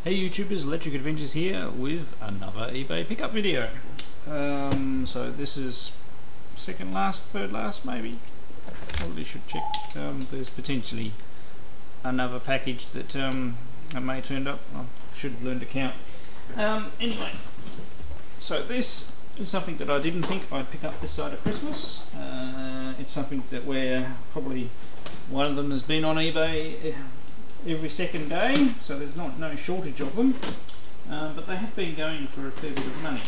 Hey YouTubers, Electric Adventures here with another eBay pickup video. So this is second last, third last maybe. Probably should check. There's potentially another package that I may turned up. I should have learned to count. Anyway, so this is something that I didn't think I'd pick up this side of Christmas. It's something that where probably one of them has been on eBay every second day, so there's no shortage of them, but they have been going for a fair bit of money.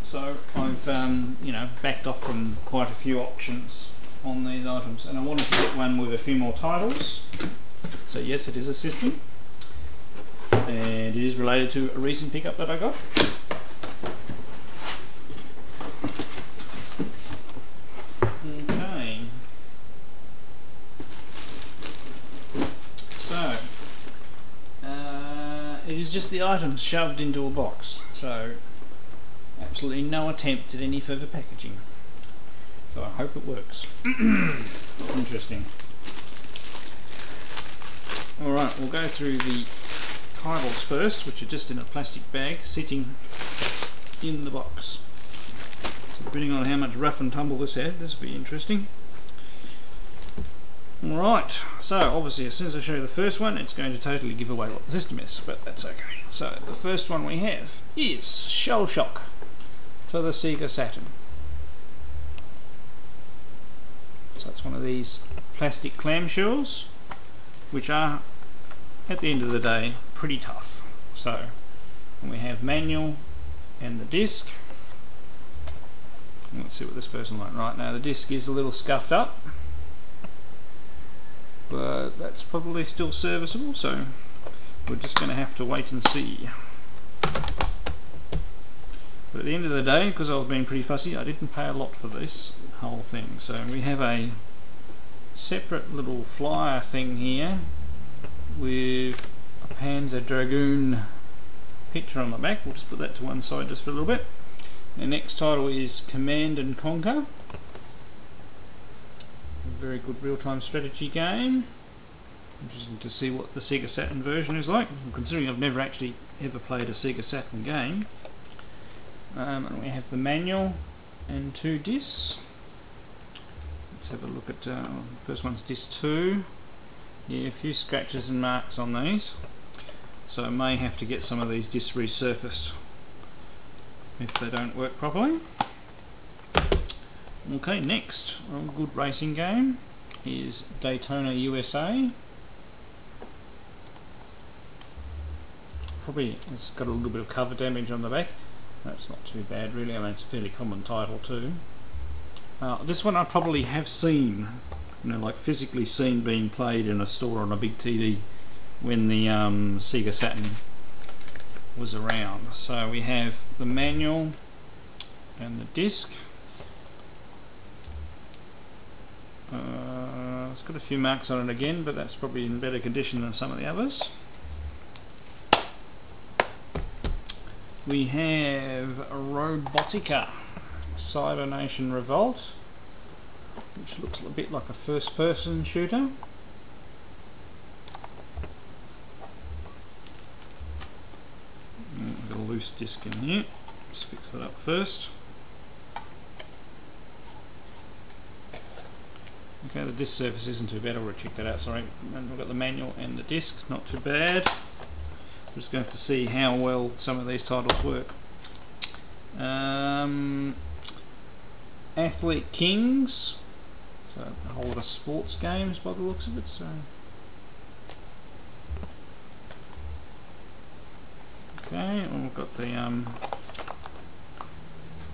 So I've backed off from quite a few auctions on these items, and I wanted to get one with a few more titles. So yes, it is a system, and it is related to a recent pickup that I got. It is just the items shoved into a box, so absolutely no attempt at any further packaging. So I hope it works. Interesting. Alright, we'll go through the titles first, which are just in a plastic bag sitting in the box. So depending on how much rough and tumble this had, this will be interesting. Right, so obviously as soon as I show you the first one, it's going to totally give away what the system is, but that's okay. So the first one we have is Shell Shock for the Sega Saturn. So it's one of these plastic clamshells, which are, at the end of the day, pretty tough. So we have manual and the disc. Let's see what this person like. Right now the disc is a little scuffed up, but that's probably still serviceable, so we're just going to have to wait and see. But at the end of the day, because I was being pretty fussy, I didn't pay a lot for this whole thing. So we have a separate little flyer thing here with a Panzer Dragoon picture on the back. We'll just put that to one side just for a little bit. The next title is Command and Conquer. Very good real-time strategy game. Interesting to see what the Sega Saturn version is like, considering I've never actually ever played a Sega Saturn game. And we have the manual and 2 discs. Let's have a look at the first one's disc 2. Yeah, a few scratches and marks on these, so I may have to get some of these discs resurfaced if they don't work properly. Okay, next, a good racing game is Daytona USA. Probably it's got a little bit of cover damage on the back. That's not too bad really, I mean it's a fairly common title too. This one I probably have seen, like physically seen being played in a store on a big TV when the Sega Saturn was around. So we have the manual and the disc. It's got a few marks on it again, but that's probably in better condition than some of the others. We have Robotica Cyber Nation Revolt, which looks a bit like a first-person shooter. Got a loose disc in here. Let's fix that up first. Okay, the disc surface isn't too bad. I'll check that out, sorry. And we've got the manual and the disc, not too bad. We're just going to have to see how well some of these titles work. Athlete Kings, so a whole lot of sports games by the looks of it. So okay, and we've got the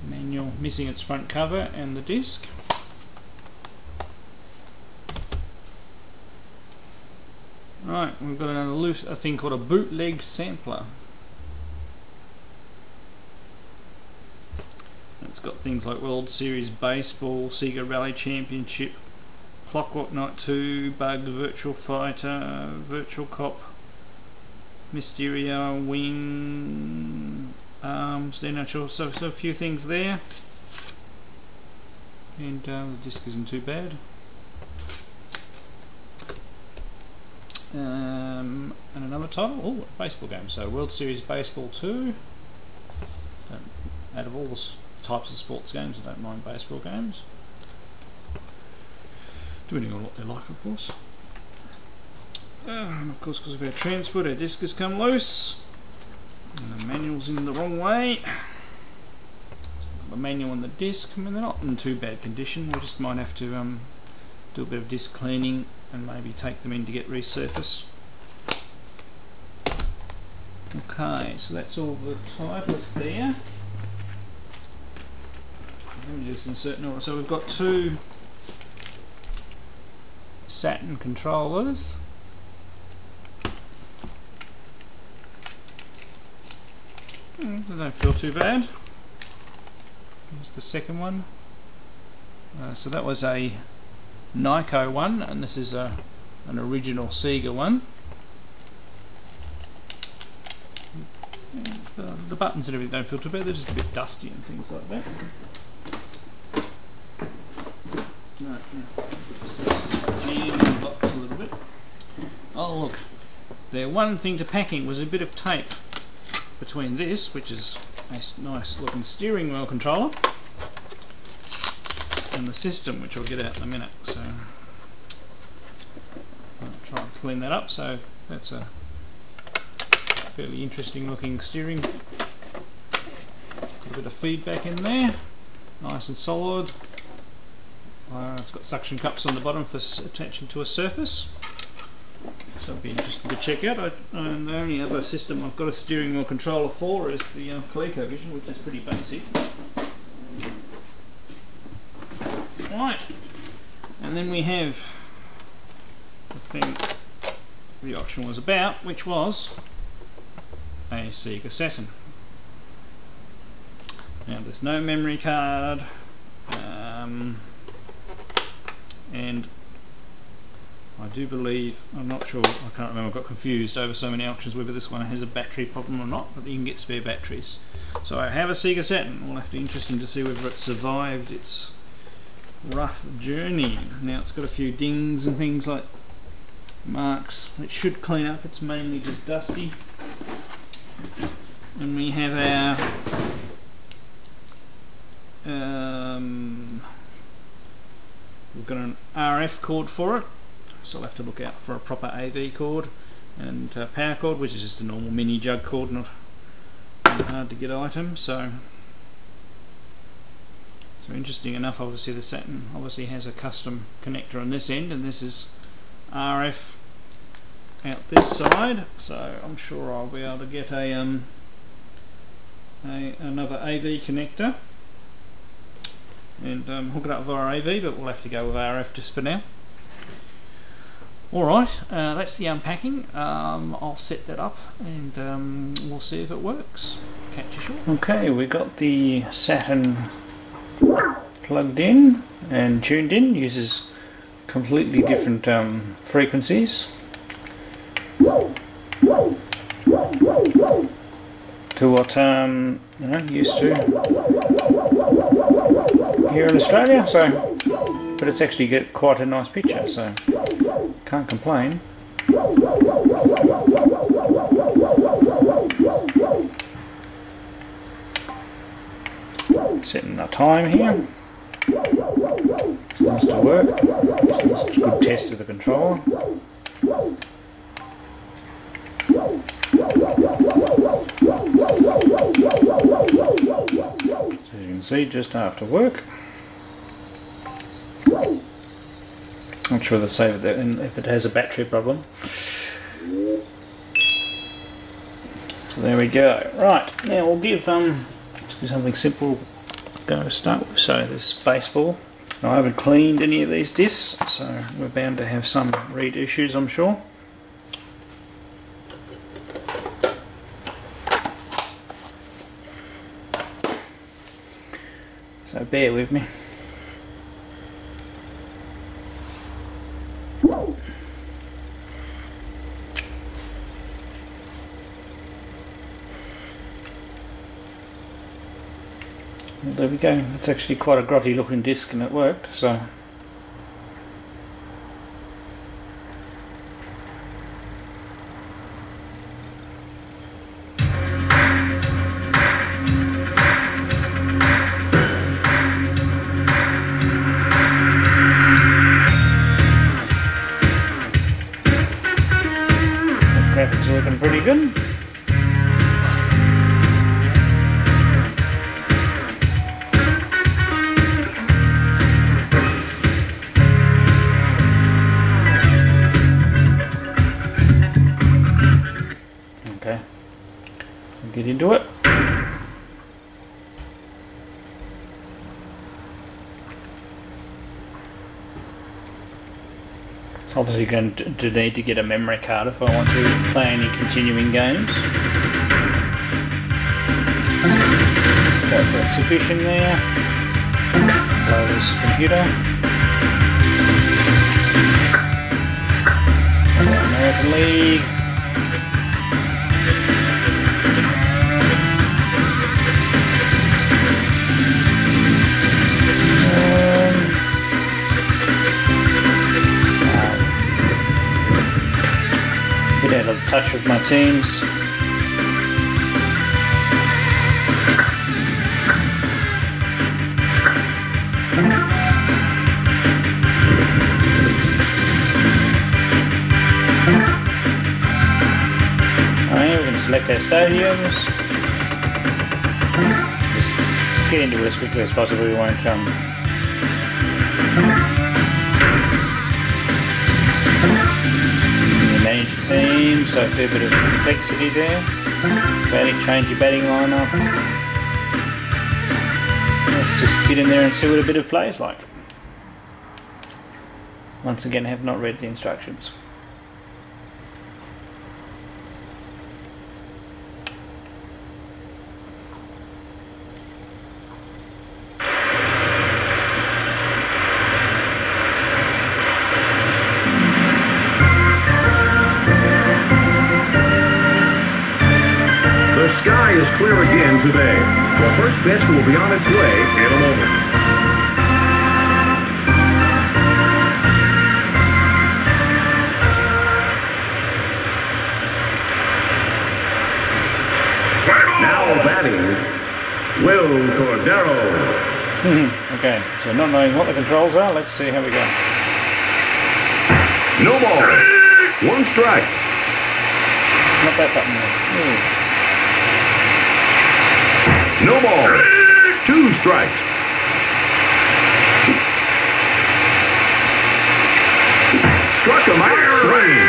manual missing its front cover and the disc. Right, we've got a thing called a bootleg sampler. It's got things like World Series Baseball, Sega Rally Championship, Clockwork Knight 2, Bug, Virtual Fighter, Virtual Cop, Mysterio, Wing, Arms, they're not sure, so a few things there. And the disc isn't too bad. And another title, oh, baseball game. So World Series Baseball 2. Out of all the types of sports games, I don't mind baseball games. Depending on what they like, of course. And of course, because of our transport, our disc has come loose. And the manual's in the wrong way. The manual and the disc, I mean, they're not in too bad condition. We just might have to do a bit of disc cleaning and maybe take them in to get resurfaced. Okay, so that's all the titles there. Let me just insert an order. So we've got 2 Saturn controllers. They don't feel too bad. Here's the second one. So that was a Nyko one, and this is an original Sega one. The buttons and everything don't feel too bad, they're just a bit dusty and things like that. Jam the box a little bit. Oh look, the one thing to packing was a bit of tape between this, which is a nice looking steering wheel controller, and the system, which I'll get out in a minute. So I'll try and clean that up. So that's a fairly interesting looking steering. Got a bit of feedback in there, nice and solid. It's got suction cups on the bottom for attaching to a surface, so it'll be interesting to check out. And the only other system I've got a steering wheel controller for is the ColecoVision, which is pretty basic. Right, and then we have the thing the auction was about, which was a Sega Saturn. Now there's no memory card, and I do believe, I'm not sure, I can't remember, I got confused over so many auctions whether this one has a battery problem or not, but you can get spare batteries. So I have a Sega Saturn. We'll have to be interesting to see whether it survived its rough journey. Now it's got a few dings and things like marks. It should clean up, it's mainly just dusty. And we have our we've got an RF cord for it, so I'll have to look out for a proper AV cord and power cord, which is just a normal mini jug cord, not hard to get item. So interesting enough, obviously the Saturn obviously has a custom connector on this end, and this is RF out this side, so I'm sure I'll be able to get another AV connector and hook it up via AV, but we'll have to go with RF just for now. Alright, that's the unpacking. I'll set that up and we'll see if it works. Catch you shortly. Okay, we got the Saturn plugged in and tuned in. Uses completely different frequencies to what used to here in Australia. So, but it's actually got quite a nice picture, so can't complain. Setting the time here. Seems to work. It's a good test of the controller. So as you can see, just after work. Not sure they say that if it has a battery problem. So there we go. Right, now we'll give let's do something simple go to start with. So this baseball. Now, I haven't cleaned any of these discs, so we're bound to have some read issues, I'm sure. So bear with me. Well, there we go. It's actually quite a grotty looking disc and it worked, so working pretty good. Okay, we'll get into it. Obviously going to need to get a memory card if I want to play any continuing games. Go for exhibition there. Close computer. American League. Get out of touch with my teams. Alright, we can select our stadiums. Just get into it as quickly as possible. We won't manage your team, so a fair bit of complexity there. Change your batting lineup. Let's just get in there and see what a bit of play is like. Once again, I have not read the instructions. The sky is clear again today. The first pitch will be on its way in a moment. Now batting, Will Cordero. Okay, so not knowing what the controls are, let's see how we go. No ball. One strike. Not that button there. Ooh. No ball. Two strikes. Struck him out. Swing.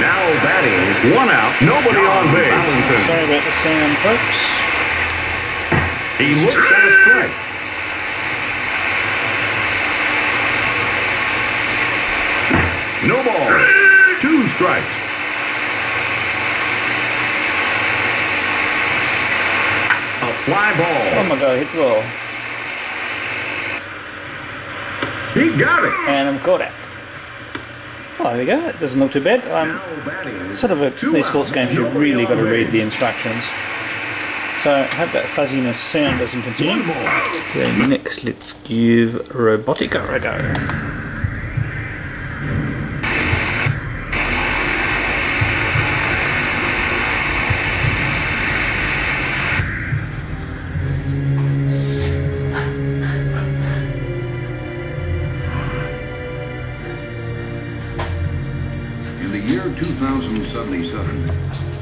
Now batting. One out. Nobody on base. Sorry about the sound, folks. He looks at a strike. No ball. Two strikes. Fly ball. Oh my god, hit the ball. He got it. And I'm caught out. Oh, there we go. That doesn't look too bad. These sports games, you've really got to read the instructions. So I hope that fuzziness sound doesn't continue. Okay, next let's give Robotica a go. In the year 2077,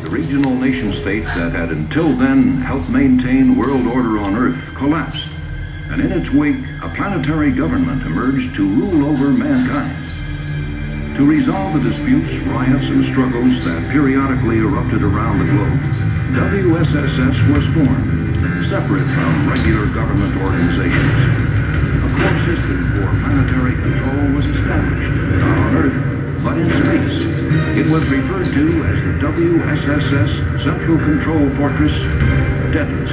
the regional nation-state that had until then helped maintain world order on Earth collapsed, and in its wake, a planetary government emerged to rule over mankind. To resolve the disputes, riots, and struggles that periodically erupted around the globe, WSSS was formed, separate from regular government organizations. A core system for planetary control was established, not on Earth, but in space. It was referred to as the WSSS Central Control Fortress, Daedalus.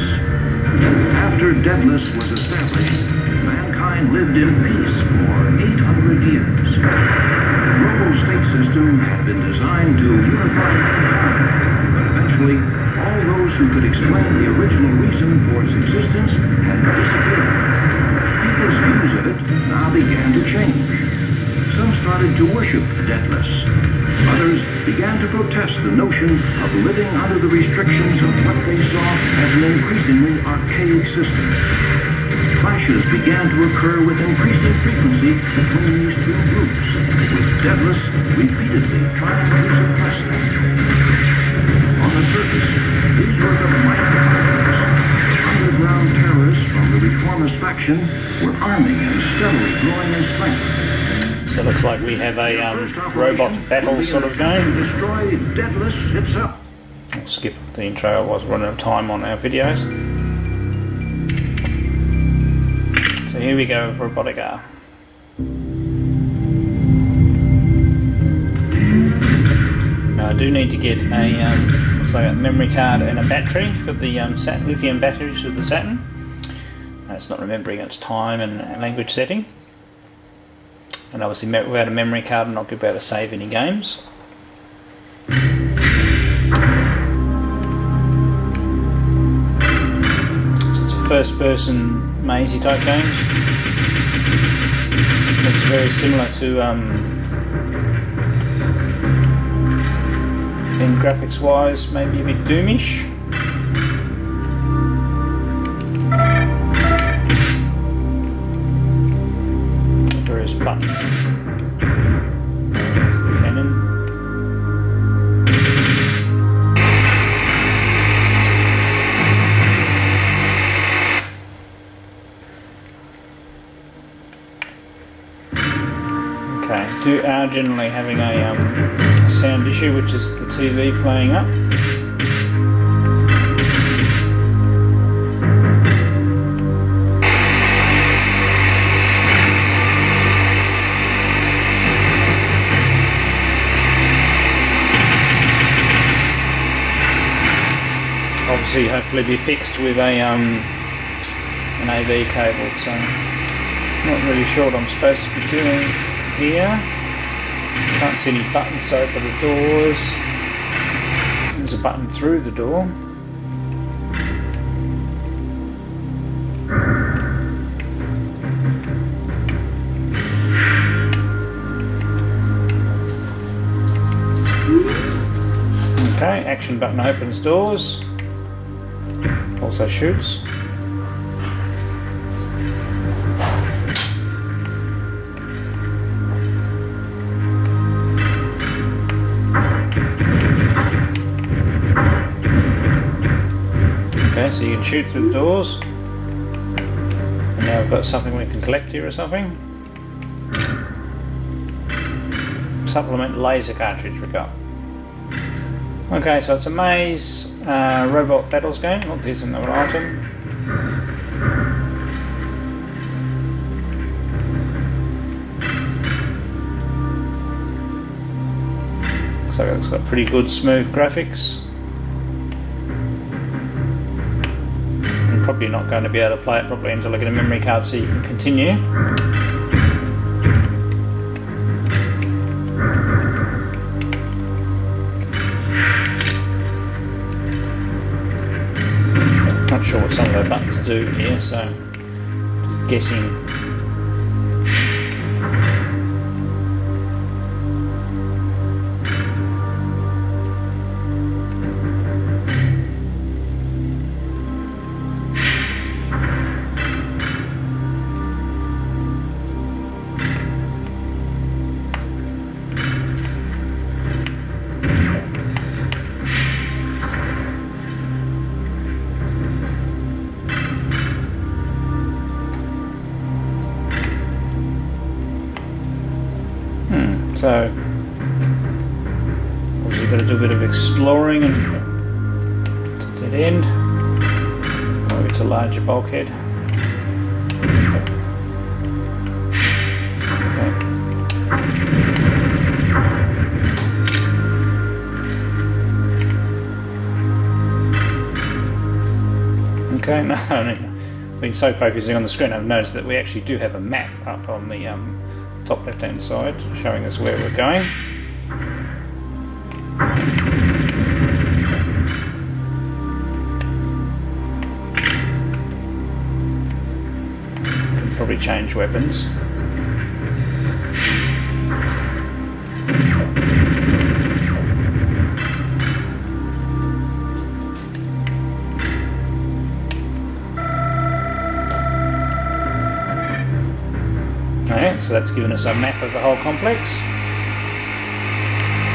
After Daedalus was established, mankind lived in peace for 800 years. The global state system had been designed to unify mankind, but eventually, all those who could explain the original reason for its existence had disappeared. People's views of it now began to change. Some started to worship Daedalus. Others began to protest the notion of living under the restrictions of what they saw as an increasingly archaic system. Clashes began to occur with increasing frequency between these two groups, with Daedalus repeatedly trying to suppress them. enormous faction were arming and steadily growing in strength. So it looks like we have a robot battle sort of game. Destroy Deadless itself. I'll skip the intro, I was running out of time on our videos. So here we go with Robotica. Now I do need to get a looks like a memory card and a battery for the lithium batteries for the Saturn. It's not remembering its time and language setting. And obviously without a memory card I'm not going to be able to save any games. So it's a first person mazy type game. Looks very similar to in graphics wise, maybe a bit Doomish. Various buttons. There's the cannon. Okay, are generally having a sound issue, which is the TV playing up. Obviously, hopefully be fixed with a an AV cable, so not really sure what I'm supposed to be doing here. Can't see any buttons to open the doors. There's a button through the door. Okay, action button opens doors. Also shoots. Okay, so you can shoot through the doors. And now we've got something we can collect here or something. Supplement laser cartridge we got. Okay, so it's a maze robot battles game. Oh, there's another item. So it's got pretty good smooth graphics. I'm probably not going to be able to play it properly until I get a memory card so you can continue. Not sure what some of the buttons do here, so just guessing. So, obviously you've got to do a bit of exploring and to that end. Maybe it's a larger bulkhead. Okay, no, I've been so focusing on the screen I've noticed that we actually do have a map up on the top left hand side showing us where we're going. Can probably change weapons. Okay, so that's given us a map of the whole complex.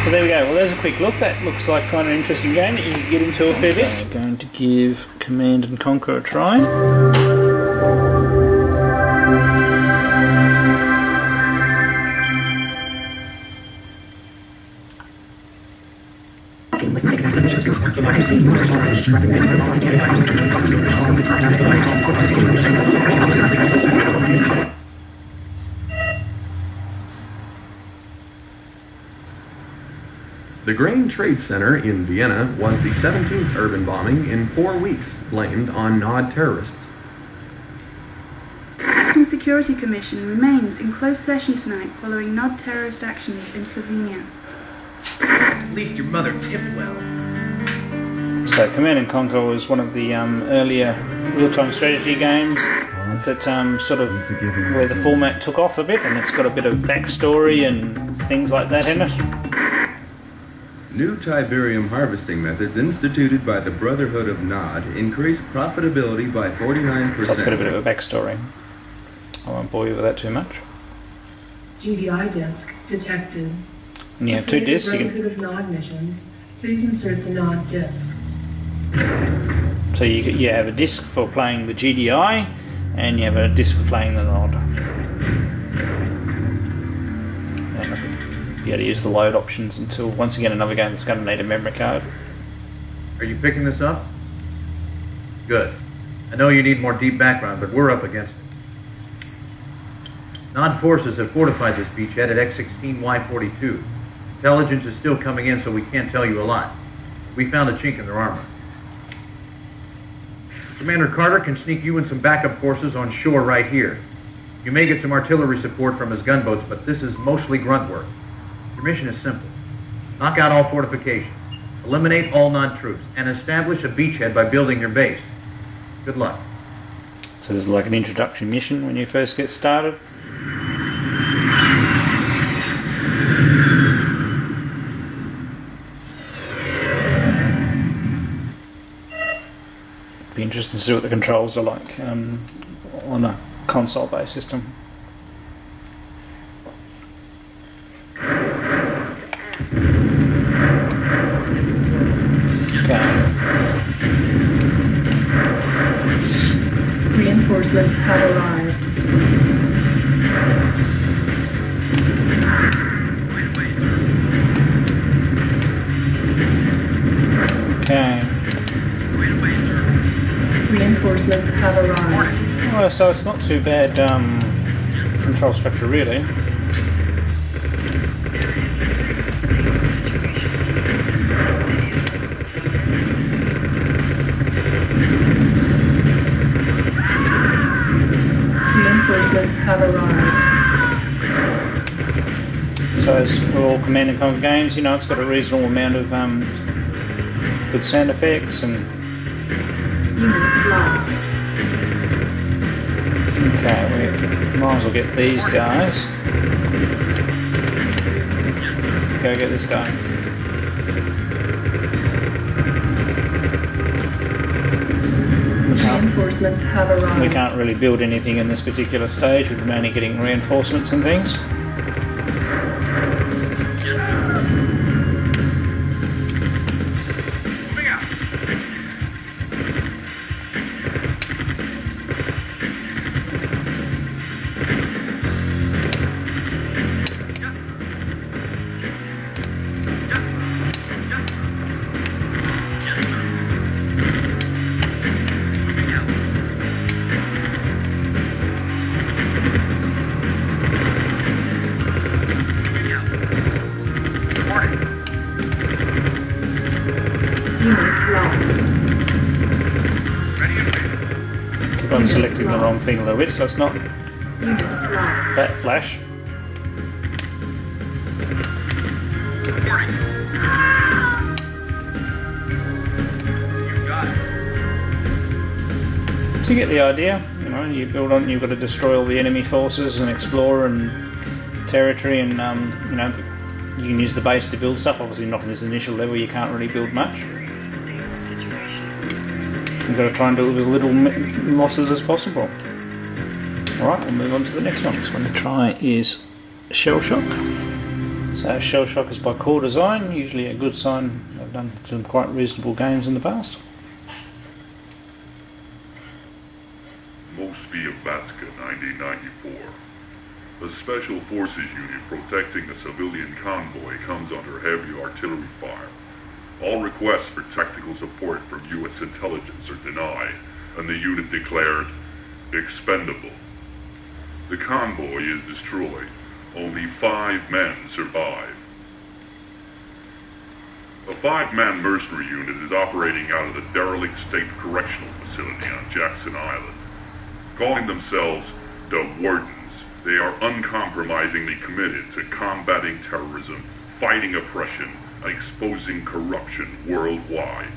So there we go. Well, there's a quick look. That looks like kind of an interesting game that you can get into a fair bit. I'm going to give Command and Conquer a try. The Grain Trade Center in Vienna was the 17th urban bombing in 4 weeks blamed on Nod terrorists. The National Security Commission remains in closed session tonight following Nod terrorist actions in Slovenia. At least your mother tipped well. So Command and Conquer was one of the earlier real-time strategy games that sort of where the format took off a bit, and it's got a bit of backstory and things like that in it. New Tiberium harvesting methods instituted by the Brotherhood of Nod increased profitability by 49%. So it's got a bit of a backstory. I won't bore you with that too much. GDI disk detected. And you have two discs. Brotherhood of Nod missions. Please insert the Nod disk. So you have a disc for playing the GDI, and you have a disc for playing the Nod. Be able to use the load options until once again another game that's going to need a memory card. Are you picking this up? Good. I know you need more deep background, but we're up against it. Nod forces have fortified this beachhead at X-16Y42. Intelligence is still coming in, so we can't tell you a lot. We found a chink in their armor. Commander Carter can sneak you and some backup forces on shore right here. You may get some artillery support from his gunboats, but this is mostly grunt work. Your mission is simple. Knock out all fortifications, eliminate all Nod troops, and establish a beachhead by building your base. Good luck. So this is like an introduction mission when you first get started. Be interesting to see what the controls are like on a console-based system. Reinforcements have arrived. Okay. Reinforcements have arrived. Well, so it's not too bad control structure really. Reinforcements have arrived. So as with all Command and Conquer games, you know, it's got a reasonable amount of good sound effects and. Unit lost. Okay, we might as well get these guys. Go get this guy. Reinforcements have arrived. We can't really build anything in this particular stage, we're mainly getting reinforcements and things. I'm selecting the wrong thing a little bit, so it's not that flash. So you get the idea, you know, you build on, you've got to destroy all the enemy forces and explore and territory, and you know, you can use the base to build stuff. Obviously not in this initial level, you can't really build much. You've got to try and do it with as little losses as possible. Alright, we'll move on to the next one. This one to try is Shell Shock. So Shell Shock is by Core Design, usually a good sign. They've done some quite reasonable games in the past. Moskvia-Batska 1994. A special forces unit protecting a civilian convoy comes under heavy artillery fire. All requests for technical support from U.S. intelligence are denied, and the unit declared expendable. The convoy is destroyed. Only 5 men survive. A 5-man mercenary unit is operating out of the derelict state correctional facility on Jackson Island. Calling themselves the Wardens, they are uncompromisingly committed to combating terrorism, fighting oppression, and exposing corruption worldwide.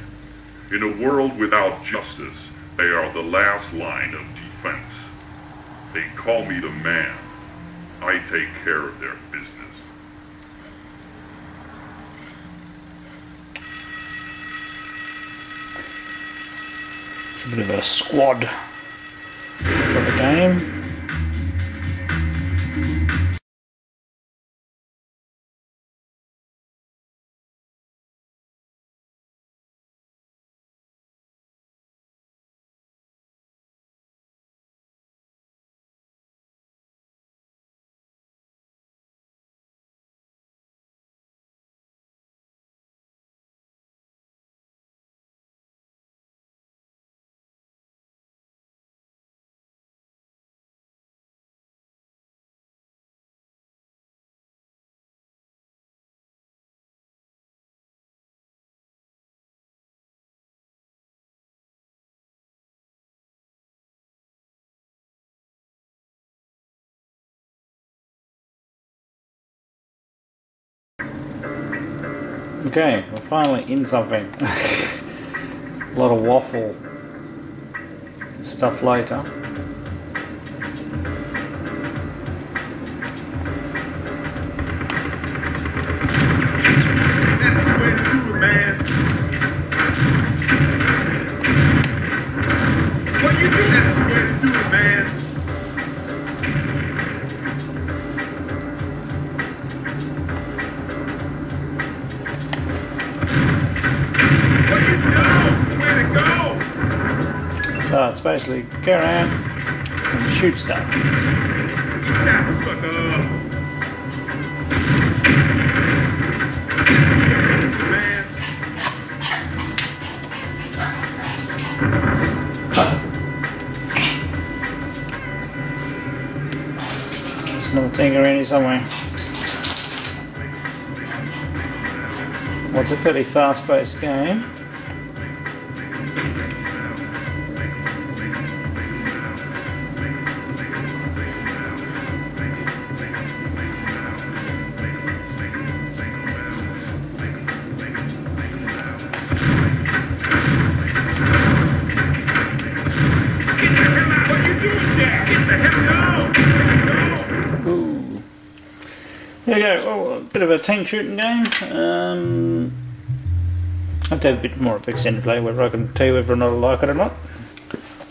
In a world without justice, they are the last line of defense. They call me the man. I take care of their business. It's a bit of a squad for the game. Okay, we're finally in something. A lot of waffle stuff later. That's the way to do it, man. What you do? That's the way to do it, man. So it's basically go around and shoot stuff. That sucker. Man. There's another thing around here somewhere. Well, it's a fairly fast-paced game. There you go, well, a bit of a tank shooting game. I have to have a bit more of extended play whether I can tell you whether or not I like it or not.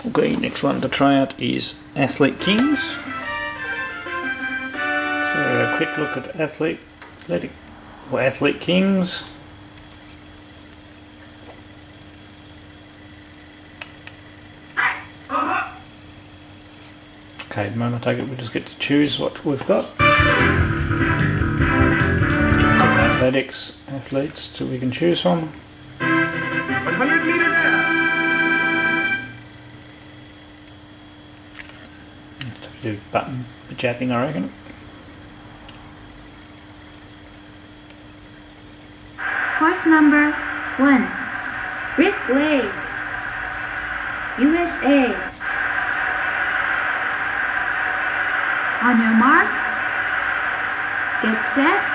Okay, next one to try out is Athlete Kings. So a quick look at Athlete Kings. Okay, at the moment I take it we just get to choose what we've got. Athletes that we can choose from. 100 meter now. Do button japping, I reckon. Course number 1. Brick Way, USA. On your mark, get set.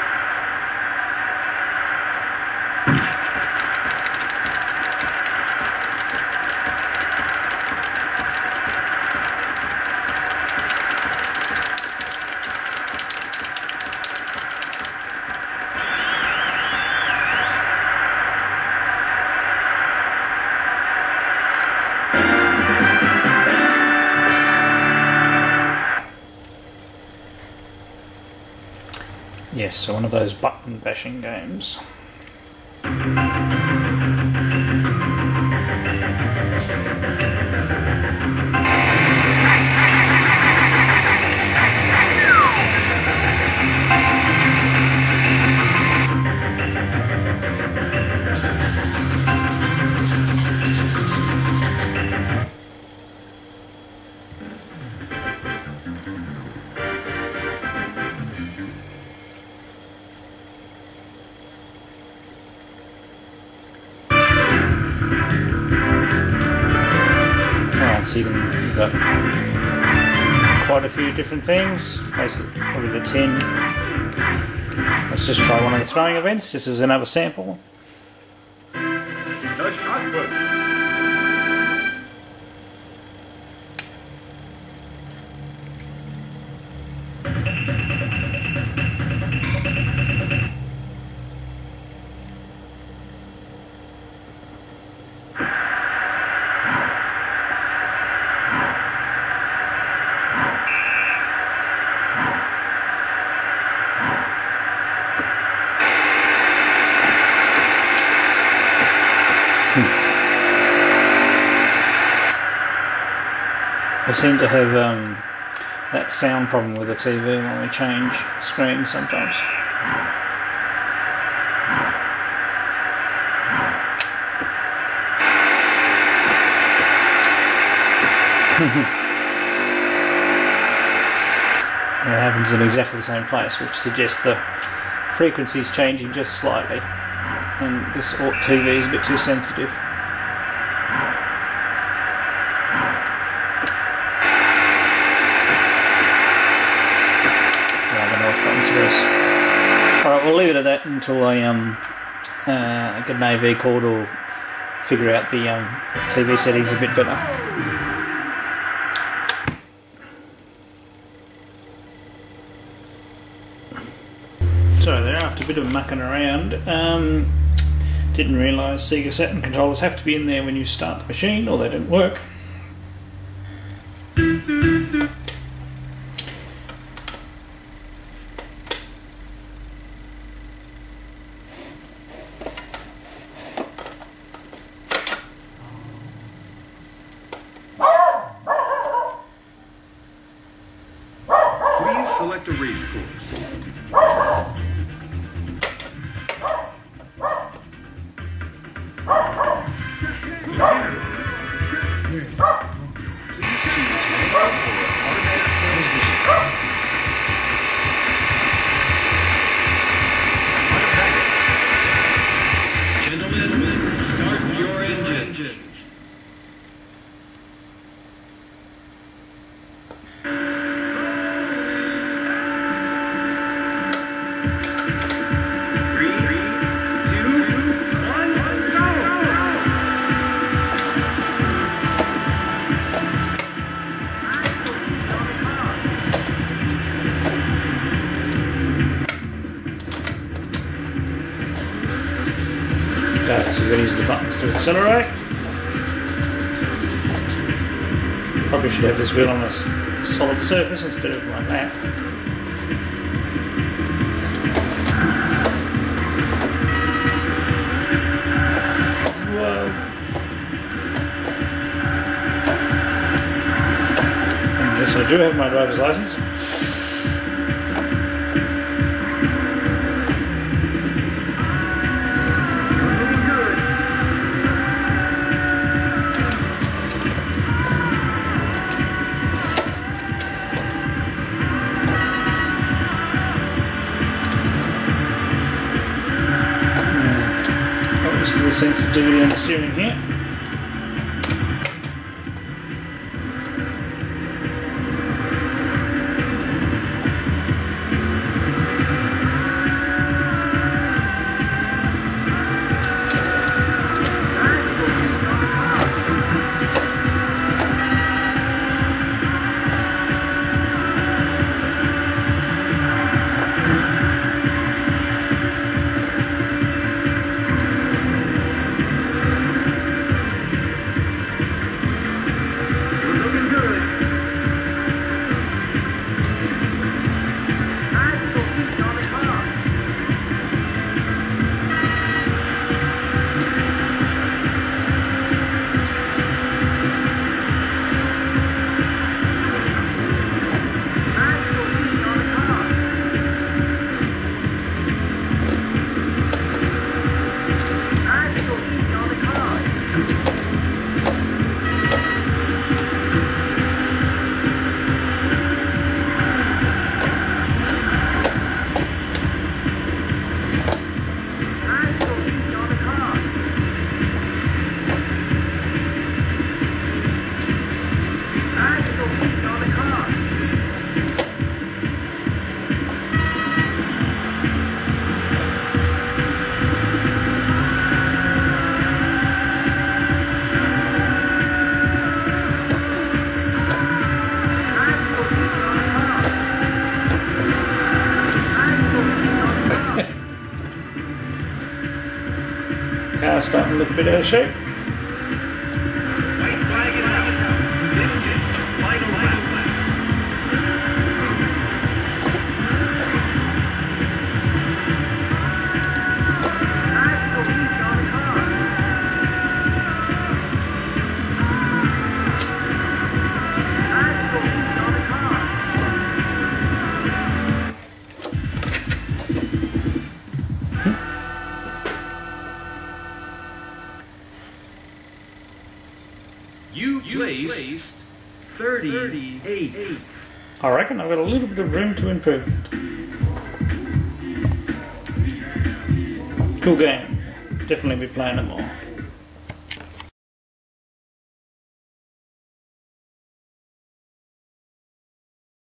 Yes, so one of those button bashing games. Well, so you can you've got quite a few different things. Basically, probably the 10. Let's just try one of the throwing events, just as another sample. The shot put. I seem to have that sound problem with the TV when we change screens sometimes. And it happens in exactly the same place, which suggests the frequency is changing just slightly, and this TV is a bit too sensitive. Alright, we'll leave it at that until I get an AV cord or figure out the TV settings a bit better. So there, after a bit of mucking around, didn't realise Sega Saturn controllers have to be in there when you start the machine or they don't work. Select a race course. Gentlemen, start your engines. Okay, so we're going to use the buttons to accelerate. Probably should have this wheel on a solid surface instead of like that. Whoa. And yes, I do have my driver's license. The sensitivity on the steering here. starting to look a bit out of shape. You placed 38. I reckon I've got a little bit of room to improvement. Cool game. Definitely be playing it more.